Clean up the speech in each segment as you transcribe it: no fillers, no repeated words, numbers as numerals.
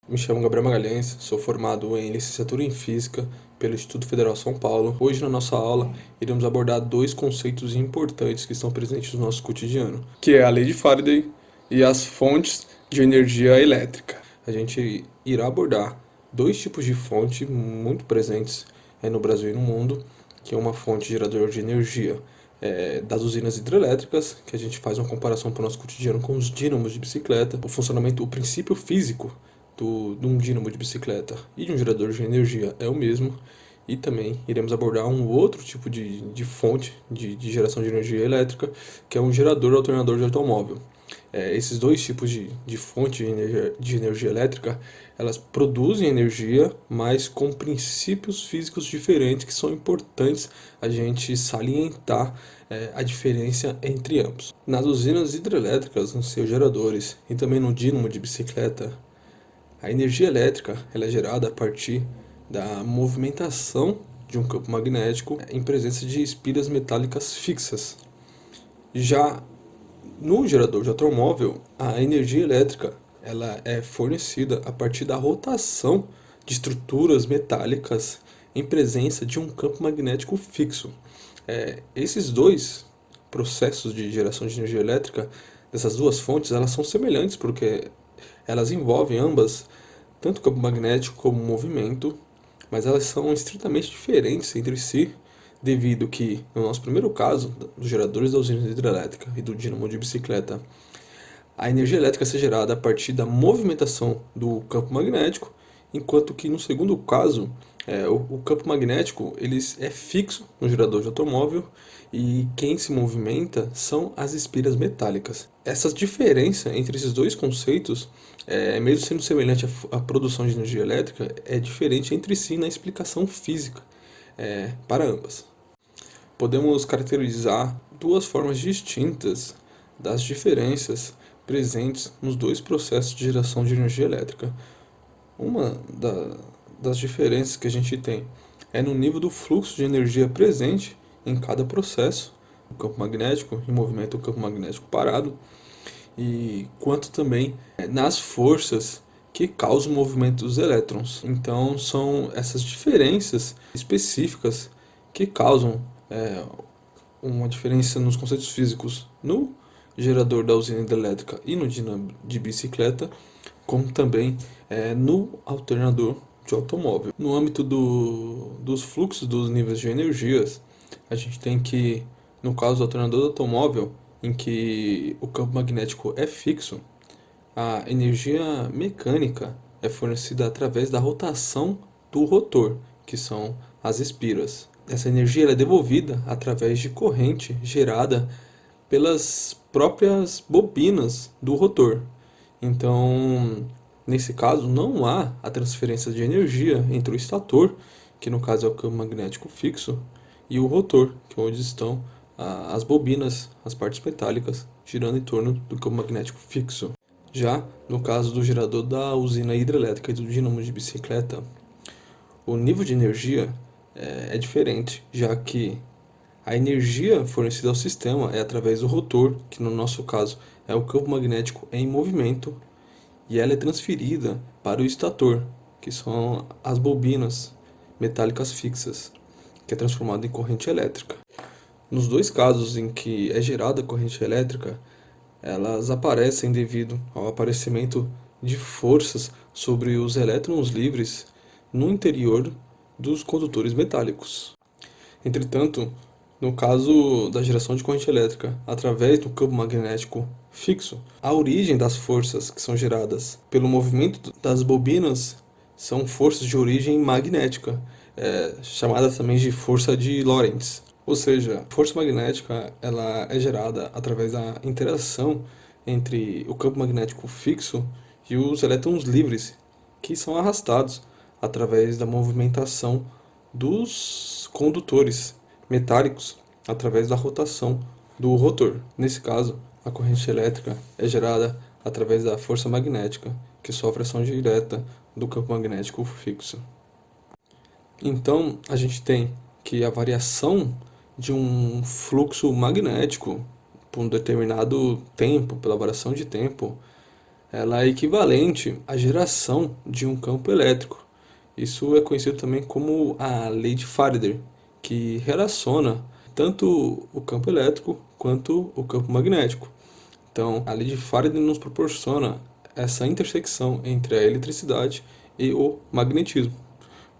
Me chamo Gabriel Magalhães, sou formado em licenciatura em Física pelo Instituto Federal São Paulo. Hoje, na nossa aula, iremos abordar dois conceitos importantes que estão presentes no nosso cotidiano, que é a lei de Faraday e as fontes de energia elétrica. A gente irá abordar dois tipos de fonte muito presentes no Brasil e no mundo, que é uma fonte geradora de energia das usinas hidrelétricas, que a gente faz uma comparação para o nosso cotidiano com os dínamos de bicicleta, o funcionamento, o princípio físico de um dínamo de bicicleta e de um gerador de energia é o mesmo. E também iremos abordar um outro tipo de fonte de geração de energia elétrica, que é um gerador alternador de automóvel. Esses dois tipos de fonte de energia elétrica, elas produzem energia, mas com princípios físicos diferentes que são importantes a gente salientar a diferença entre ambos. Nas usinas hidrelétricas, nos seus geradores e também no dínamo de bicicleta, a energia elétrica ela é gerada a partir da movimentação de um campo magnético em presença de espiras metálicas fixas. Já no gerador de automóvel, a energia elétrica ela é fornecida a partir da rotação de estruturas metálicas em presença de um campo magnético fixo. Esses dois processos de geração de energia elétrica, dessas duas fontes, elas são semelhantes porque elas envolvem ambas tanto campo magnético como movimento, mas elas são estritamente diferentes entre si, devido que, no nosso primeiro caso, dos geradores da usina hidrelétrica e do dínamo de bicicleta, a energia elétrica é gerada a partir da movimentação do campo magnético, enquanto que no segundo caso, o campo magnético ele é fixo no gerador de automóvel e quem se movimenta são as espiras metálicas. Essa diferença entre esses dois conceitos, mesmo sendo semelhante à produção de energia elétrica, é diferente entre si na explicação física para ambas. Podemos caracterizar duas formas distintas das diferenças presentes nos dois processos de geração de energia elétrica. Uma das diferenças que a gente tem é no nível do fluxo de energia presente em cada processo, o campo magnético em movimento, o campo magnético parado, e quanto também nas forças que causam o movimento dos elétrons. Então são essas diferenças específicas que causam uma diferença nos conceitos físicos no gerador da usina hidrelétrica e no dínamo de bicicleta, como também no alternador de automóvel. No âmbito dos fluxos dos níveis de energias, a gente tem que, no caso do alternador do automóvel, em que o campo magnético é fixo, a energia mecânica é fornecida através da rotação do rotor, que são as espiras. Essa energia é devolvida através de corrente gerada pelas próprias bobinas do rotor. Então, nesse caso, não há a transferência de energia entre o estator, que no caso é o campo magnético fixo, e o rotor, que é onde estão as bobinas, as partes metálicas, girando em torno do campo magnético fixo. Já no caso do gerador da usina hidrelétrica e do dínamo de bicicleta, o nível de energia é diferente, já que a energia fornecida ao sistema é através do rotor, que no nosso caso é o campo magnético em movimento, e ela é transferida para o estator, que são as bobinas metálicas fixas, que é transformado em corrente elétrica. Nos dois casos em que é gerada a corrente elétrica, elas aparecem devido ao aparecimento de forças sobre os elétrons livres no interior dos condutores metálicos. Entretanto, no caso da geração de corrente elétrica através do campo magnético fixo, a origem das forças que são geradas pelo movimento das bobinas são forças de origem magnética, chamada também de força de Lorentz. Ou seja, a força magnética ela é gerada através da interação entre o campo magnético fixo e os elétrons livres, que são arrastados através da movimentação dos condutores metálicos através da rotação do rotor. Nesse caso, a corrente elétrica é gerada através da força magnética, que sofre ação direta do campo magnético fixo. Então, a gente tem que a variação de um fluxo magnético por um determinado tempo, pela variação de tempo, ela é equivalente à geração de um campo elétrico. Isso é conhecido também como a lei de Faraday, que relaciona tanto o campo elétrico quanto o campo magnético. Então, a lei de Faraday nos proporciona essa intersecção entre a eletricidade e o magnetismo.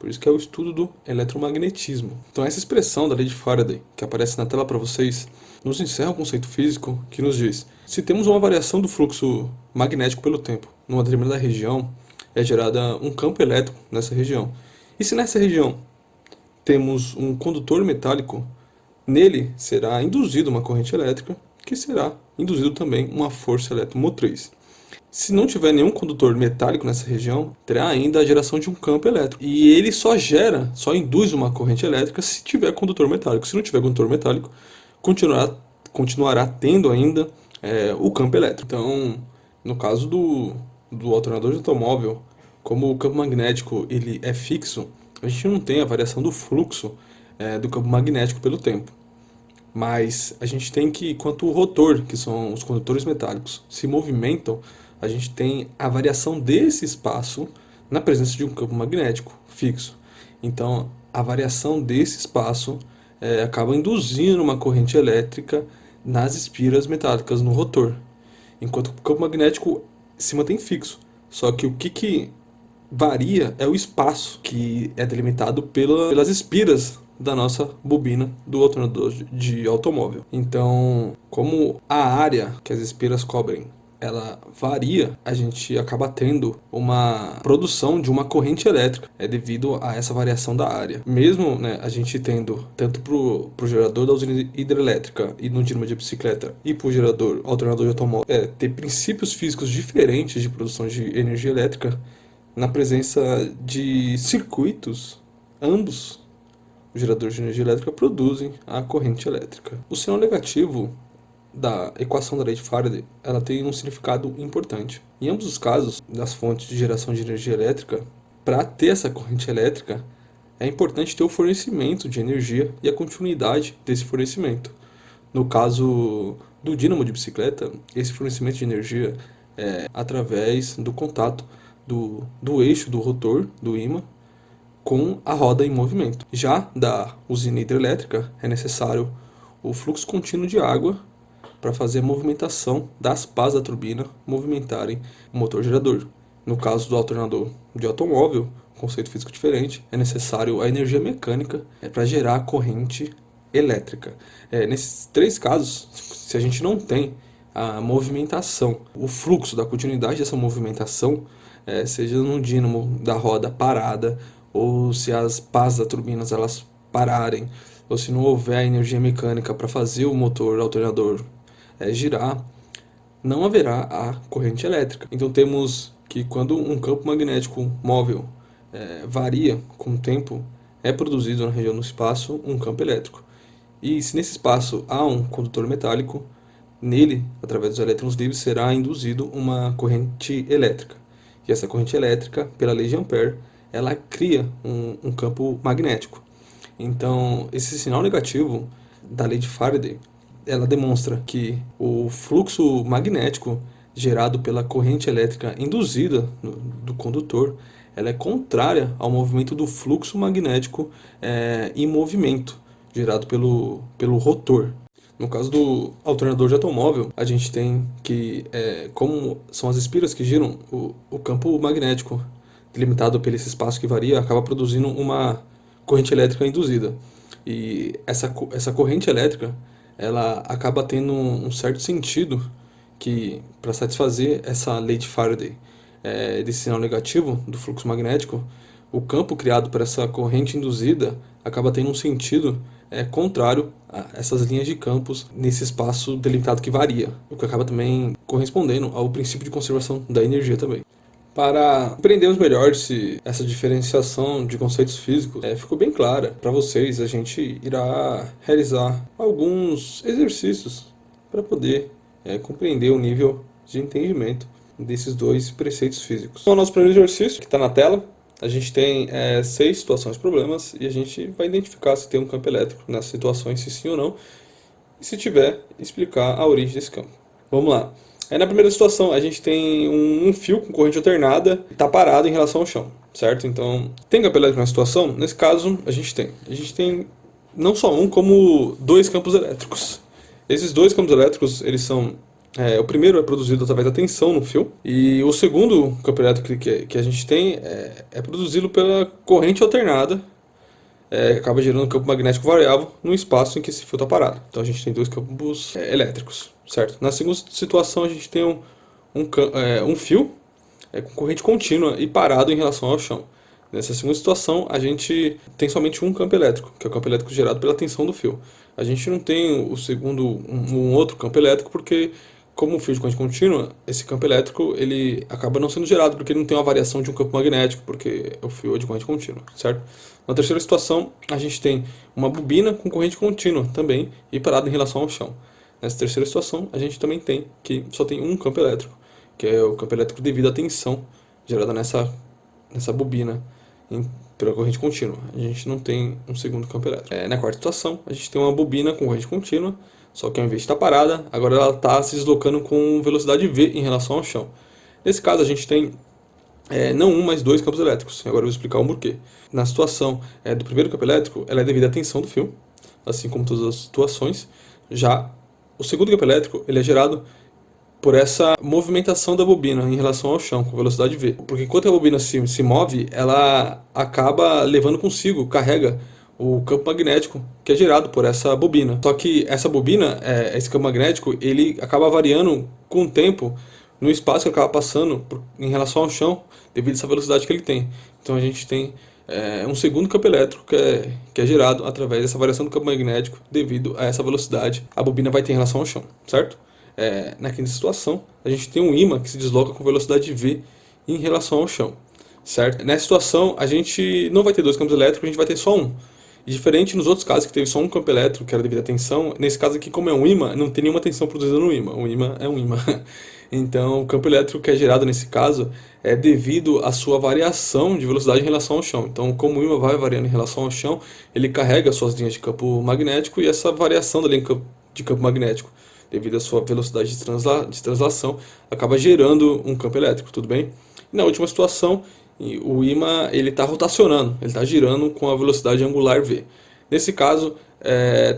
Por isso que é o estudo do eletromagnetismo. Então, essa expressão da lei de Faraday, que aparece na tela para vocês, nos encerra um conceito físico que nos diz: se temos uma variação do fluxo magnético pelo tempo numa determinada região, é gerada um campo elétrico nessa região. E se nessa região temos um condutor metálico, nele será induzida uma corrente elétrica, que será induzido também uma força eletromotriz. Se não tiver nenhum condutor metálico nessa região, terá ainda a geração de um campo elétrico. E ele só induz uma corrente elétrica se tiver condutor metálico. Se não tiver condutor metálico, continuará tendo ainda o campo elétrico. Então, no caso do alternador de automóvel, como o campo magnético ele é fixo, a gente não tem a variação do fluxo do campo magnético pelo tempo. Mas a gente tem que, enquanto o rotor, que são os condutores metálicos, se movimentam, a gente tem a variação desse espaço na presença de um campo magnético fixo. Então, a variação desse espaço acaba induzindo uma corrente elétrica nas espiras metálicas, no rotor, enquanto o campo magnético se mantém fixo. Só que o que varia é o espaço que é delimitado pelas espiras da nossa bobina do alternador de automóvel. Então, como a área que as espiras cobrem ela varia, a gente acaba tendo uma produção de uma corrente elétrica devido a essa variação da área. Mesmo a gente tendo tanto para o gerador da usina hidrelétrica e no dínamo de bicicleta e para o gerador alternador de automóvel ter princípios físicos diferentes de produção de energia elétrica, na presença de circuitos, ambos os geradores de energia elétrica produzem a corrente elétrica. O sinal negativo da equação da lei de Faraday, ela tem um significado importante. Em ambos os casos das fontes de geração de energia elétrica, para ter essa corrente elétrica, é importante ter o fornecimento de energia e a continuidade desse fornecimento. No caso do dínamo de bicicleta, esse fornecimento de energia é através do contato do eixo do rotor, do ímã, com a roda em movimento. Já da usina hidrelétrica, é necessário o fluxo contínuo de água para fazer a movimentação das pás da turbina movimentarem o motor gerador. No caso do alternador de automóvel, conceito físico diferente, é necessário a energia mecânica para gerar a corrente elétrica. Nesses três casos, se a gente não tem a movimentação, o fluxo da continuidade dessa movimentação, seja no dínamo da roda parada, ou se as pás da turbina elas pararem, ou se não houver a energia mecânica para fazer o motor alternador girar, não haverá a corrente elétrica. Então temos que quando um campo magnético móvel varia com o tempo, é produzido na região do espaço um campo elétrico. E se nesse espaço há um condutor metálico, nele, através dos elétrons livres, será induzido uma corrente elétrica. E essa corrente elétrica, pela lei de Ampère, ela cria um campo magnético. Então, esse sinal negativo da lei de Faraday, ela demonstra que o fluxo magnético gerado pela corrente elétrica induzida do condutor, ela é contrária ao movimento do fluxo magnético em movimento, gerado pelo rotor. No caso do alternador de automóvel, a gente tem que, como são as espiras que giram, o campo magnético delimitado pelo esse espaço que varia, acaba produzindo uma corrente elétrica induzida. E essa corrente elétrica, ela acaba tendo um certo sentido que, para satisfazer essa lei de Faraday, desse sinal negativo do fluxo magnético, o campo criado por essa corrente induzida acaba tendo um sentido contrário a essas linhas de campos nesse espaço delimitado que varia, o que acaba também correspondendo ao princípio de conservação da energia também. Para compreendermos melhor se essa diferenciação de conceitos físicos ficou bem clara para vocês, a gente irá realizar alguns exercícios para poder compreender o nível de entendimento desses dois preceitos físicos. Então, o nosso primeiro exercício, que está na tela, a gente tem 6 situações problemas e a gente vai identificar se tem um campo elétrico nessas situações, se sim ou não, e se tiver, explicar a origem desse campo. Vamos lá. Na primeira situação, a gente tem um fio com corrente alternada e está parado em relação ao chão, certo? Então, tem campo elétrico na situação? Nesse caso, a gente tem. A gente tem não só um, como dois campos elétricos. Esses dois campos elétricos, eles são... o primeiro é produzido através da tensão no fio, e o segundo campo elétrico que a gente tem é produzido pela corrente alternada, acaba gerando um campo magnético variável no espaço em que esse fio está parado. Então a gente tem dois campos elétricos, certo? Na segunda situação a gente tem um fio com corrente contínua e parado em relação ao chão. Nessa segunda situação a gente tem somente um campo elétrico, que é o campo elétrico gerado pela tensão do fio. A gente não tem um outro campo elétrico porque, como o fio de corrente contínua, esse campo elétrico ele acaba não sendo gerado porque ele não tem uma variação de um campo magnético, porque o fio é de corrente contínua, certo? Na terceira situação, a gente tem uma bobina com corrente contínua também e parada em relação ao chão. Nessa terceira situação, a gente também tem que só tem um campo elétrico, que é o campo elétrico devido à tensão gerada nessa bobina pela corrente contínua. A gente não tem um segundo campo elétrico. Na quarta situação, a gente tem uma bobina com corrente contínua, só que ao invés de estar parada, agora ela está se deslocando com velocidade v em relação ao chão. Nesse caso, a gente tem não um, mas dois campos elétricos. Agora eu vou explicar o porquê. Na situação do primeiro campo elétrico, ela é devido à tensão do fio, assim como todas as situações. Já o segundo campo elétrico, ele é gerado por essa movimentação da bobina em relação ao chão, com velocidade v. Porque enquanto a bobina se move, ela acaba levando consigo, carrega o campo magnético que é gerado por essa bobina. Só que essa bobina, esse campo magnético, ele acaba variando com o tempo no espaço que ele acaba passando em relação ao chão, devido a essa velocidade que ele tem. Então a gente tem um segundo campo elétrico que é gerado através dessa variação do campo magnético devido a essa velocidade a bobina vai ter em relação ao chão, certo? Na quinta situação, a gente tem um ímã que se desloca com velocidade v em relação ao chão, certo? Nessa situação, a gente não vai ter dois campos elétricos, a gente vai ter só um. E diferente nos outros casos que teve só um campo elétrico, que era devido à tensão, nesse caso aqui, como é um ímã, não tem nenhuma tensão produzida no ímã. Um ímã é um ímã. Então, o campo elétrico que é gerado nesse caso é devido à sua variação de velocidade em relação ao chão. Então, como o ímã vai variando em relação ao chão, ele carrega suas linhas de campo magnético e essa variação da linha de campo magnético, devido à sua velocidade de translação, acaba gerando um campo elétrico, tudo bem? E na última situação, o ímã está rotacionando, ele está girando com a velocidade angular v. Nesse caso,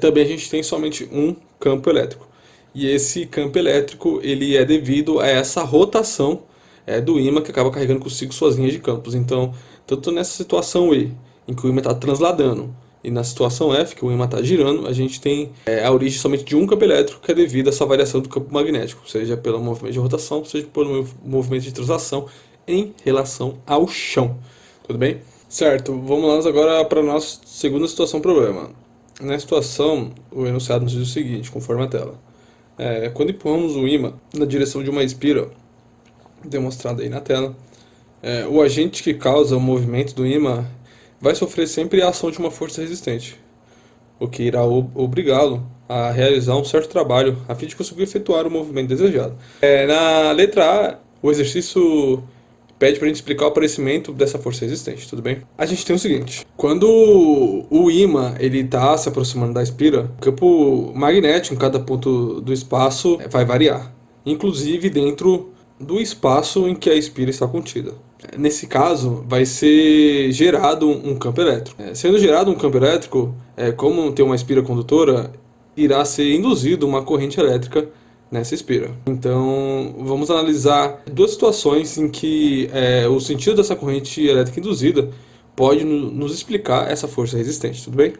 também a gente tem somente um campo elétrico. E esse campo elétrico ele é devido a essa rotação do ímã que acaba carregando consigo suas linhas de campos. Então, tanto nessa situação E, em que o ímã está transladando, e na situação F, que o ímã está girando, a gente tem a origem somente de um campo elétrico que é devido a essa variação do campo magnético, seja pelo movimento de rotação, seja pelo movimento de translação em relação ao chão. Tudo bem? Certo, vamos lá agora para a nossa segunda situação problema. Na situação, o enunciado nos diz o seguinte, conforme a tela. Quando empurramos o ímã na direção de uma espira, demonstrada aí na tela, o agente que causa o movimento do ímã vai sofrer sempre a ação de uma força resistente, o que irá obrigá-lo a realizar um certo trabalho a fim de conseguir efetuar o movimento desejado. Na letra A, o exercício pede para a gente explicar o aparecimento dessa força resistente, tudo bem? A gente tem o seguinte, quando o ímã está se aproximando da espira, o campo magnético em cada ponto do espaço vai variar, inclusive dentro do espaço em que a espira está contida. Nesse caso, vai ser gerado um campo elétrico. Sendo gerado um campo elétrico, como tem uma espira condutora, irá ser induzido uma corrente elétrica nessa espira. Então, vamos analisar duas situações em que o sentido dessa corrente elétrica induzida pode nos explicar essa força resistente, tudo bem?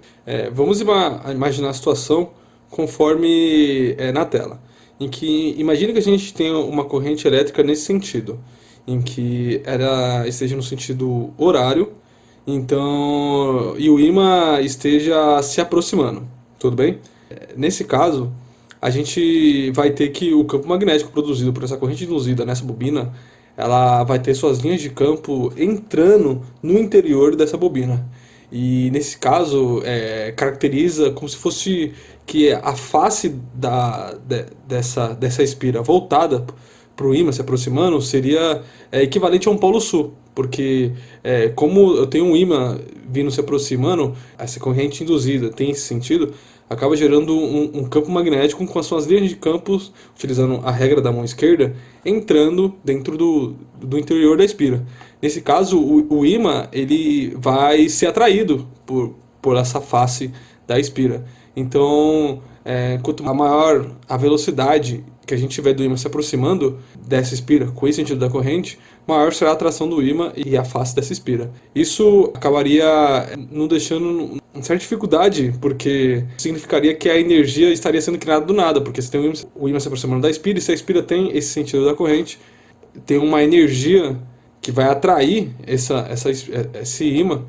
Vamos imaginar a situação conforme na tela, em que imagine que a gente tenha uma corrente elétrica nesse sentido, em que ela esteja no sentido horário, então, e o ímã esteja se aproximando, tudo bem? Nesse caso, a gente vai ter que o campo magnético produzido por essa corrente induzida nessa bobina, ela vai ter suas linhas de campo entrando no interior dessa bobina. E nesse caso, caracteriza como se fosse que a face dessa espira voltada para o ímã se aproximando seria equivalente a um polo sul, porque como eu tenho um ímã vindo se aproximando, essa corrente induzida tem esse sentido, acaba gerando um campo magnético com as suas linhas de campos, utilizando a regra da mão esquerda, entrando dentro do interior da espira. Nesse caso, o ímã ele vai ser atraído por essa face da espira. Então, quanto maior a velocidade que a gente tiver do ímã se aproximando dessa espira com esse sentido da corrente, maior será a atração do ímã e a face dessa espira. Isso acabaria nos deixando em certa dificuldade, porque significaria que a energia estaria sendo criada do nada, porque você tem o ímã se aproximando da espira, e se a espira tem esse sentido da corrente, tem uma energia que vai atrair esse ímã,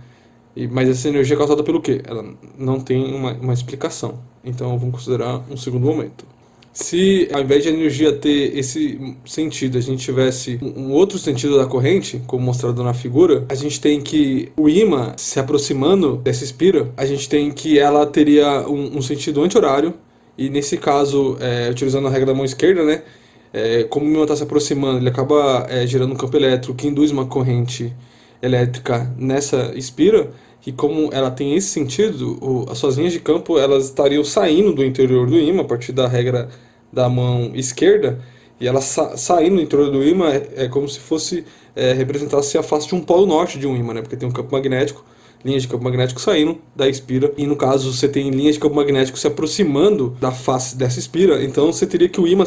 mas essa energia é causada pelo quê? Ela não tem uma explicação. Então vamos considerar um segundo momento. Se ao invés de a energia ter esse sentido, a gente tivesse um outro sentido da corrente, como mostrado na figura, a gente tem que o ímã se aproximando dessa espira, a gente tem que ela teria um sentido anti-horário, e nesse caso, utilizando a regra da mão esquerda, né, como o ímã está se aproximando, ele acaba gerando um campo elétrico que induz uma corrente elétrica nessa espira, e como ela tem esse sentido, as suas linhas de campo elas estariam saindo do interior do ímã a partir da regra da mão esquerda, e ela saindo do interior do ímã como se fosse representasse a face de um polo norte de um ímã, né? Porque tem um campo magnético, linhas de campo magnético saindo da espira, e no caso você tem linhas de campo magnético se aproximando da face dessa espira, então você teria que o ímã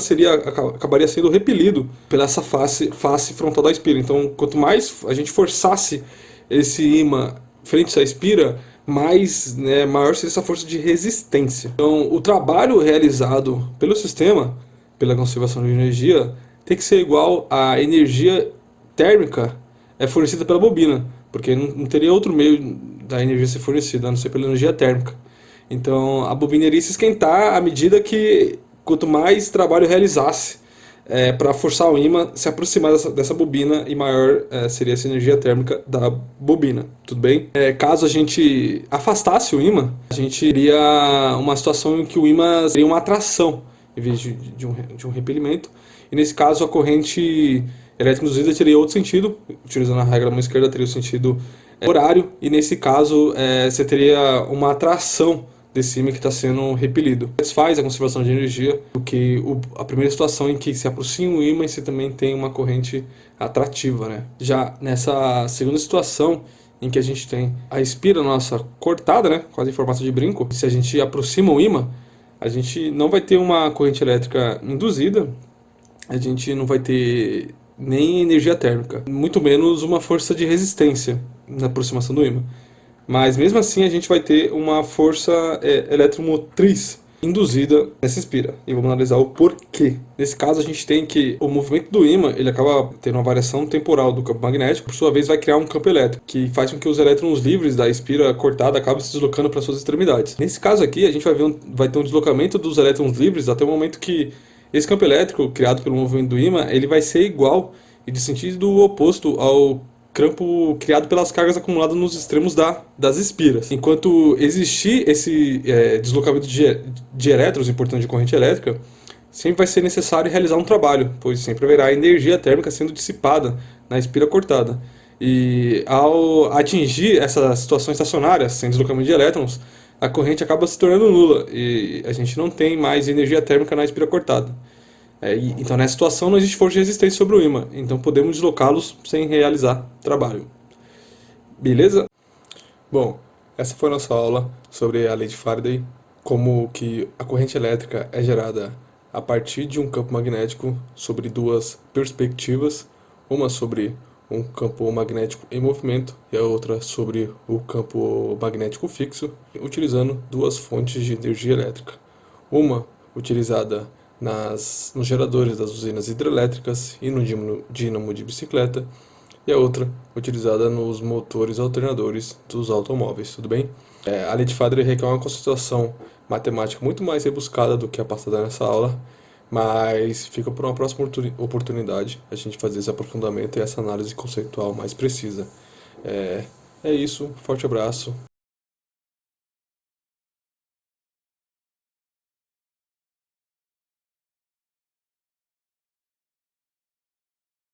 acabaria sendo repelido pela essa face frontal da espira. Então quanto mais a gente forçasse esse ímã frente a essa espira, maior seria essa força de resistência. Então, o trabalho realizado pelo sistema, pela conservação de energia, tem que ser igual à energia térmica fornecida pela bobina, porque não teria outro meio da energia ser fornecida, a não ser pela energia térmica. Então, a bobina iria se esquentar à medida que, quanto mais trabalho realizasse, para forçar o ímã se aproximar dessa bobina, e maior seria essa energia térmica da bobina, tudo bem? Caso a gente afastasse o ímã, a gente teria uma situação em que o ímã seria uma atração em vez de um repelimento, e nesse caso a corrente elétrica induzida teria outro sentido, utilizando a regra da mão esquerda teria o sentido horário, e nesse caso você teria uma atração desse ímã que está sendo repelido. Faz a conservação de energia, porque a primeira situação em que se aproxima o ímã, você também tem uma corrente atrativa, né? Já nessa segunda situação, em que a gente tem a espira nossa cortada, né, quase em formato de brinco, se a gente aproxima o ímã, a gente não vai ter uma corrente elétrica induzida, a gente não vai ter nem energia térmica, muito menos uma força de resistência na aproximação do ímã. Mas mesmo assim a gente vai ter uma força eletromotriz induzida nessa espira. E vamos analisar o porquê. Nesse caso a gente tem que o movimento do ímã, ele acaba tendo uma variação temporal do campo magnético, por sua vez vai criar um campo elétrico, que faz com que os elétrons livres da espira cortada acabem se deslocando para suas extremidades. Nesse caso aqui a gente vai ter um deslocamento dos elétrons livres até o momento que esse campo elétrico, criado pelo movimento do ímã, ele vai ser igual e de sentido oposto ao campo criado pelas cargas acumuladas nos extremos das espiras. Enquanto existir esse deslocamento de elétrons, portanto de corrente elétrica, sempre vai ser necessário realizar um trabalho, pois sempre haverá energia térmica sendo dissipada na espira cortada. E ao atingir essa situação estacionária, sem deslocamento de elétrons, a corrente acaba se tornando nula e a gente não tem mais energia térmica na espira cortada. Então nessa situação não existe força de resistência sobre o ímã, então podemos deslocá-los sem realizar trabalho. Beleza? Bom, essa foi a nossa aula sobre a lei de Faraday, como que a corrente elétrica é gerada a partir de um campo magnético sobre duas perspectivas, uma sobre um campo magnético em movimento e a outra sobre o campo magnético fixo, utilizando duas fontes de energia elétrica. Uma utilizada nos geradores das usinas hidrelétricas e no dínamo de bicicleta, e a outra utilizada nos motores alternadores dos automóveis, tudo bem? A lei de Faraday requer uma conceituação matemática muito mais rebuscada do que a passada nessa aula, mas fica para uma próxima oportunidade a gente fazer esse aprofundamento e essa análise conceitual mais precisa. É isso, forte abraço